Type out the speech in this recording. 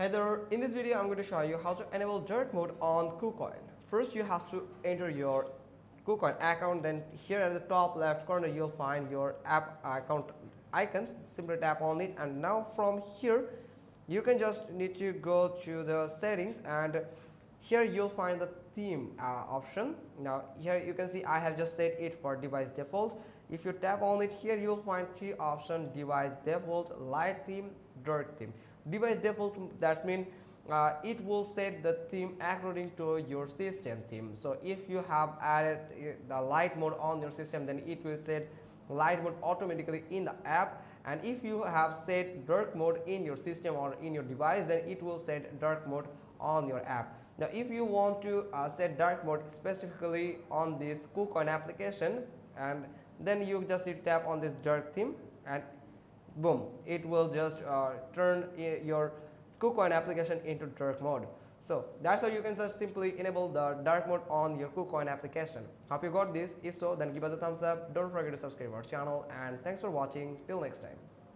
Hi there, in this video I'm going to show you how to enable dark mode on KuCoin. First you have to enter your KuCoin account, then here at the top left corner you'll find your app account icons. Simply tap on it, and now from here you can just need to go to the settings, and here you'll find the theme option. Now here you can see I have just set it for device default. If you tap on it, here you'll find three options: device default, light theme, dark theme. Device default, that means it will set the theme according to your system theme. So if you have added the light mode on your system, then it will set light mode automatically in the app, and if you have set dark mode in your system or in your device, then it will set dark mode on your app. Now if you want to set dark mode specifically on this KuCoin application, and then you just need to tap on this dark theme, and boom, it will just turn your KuCoin application into dark mode. So that's how you can just simply enable the dark mode on your KuCoin application. Hope you got this. If so, then give us a thumbs up. Don't forget to subscribe our channel, and thanks for watching. Till next time.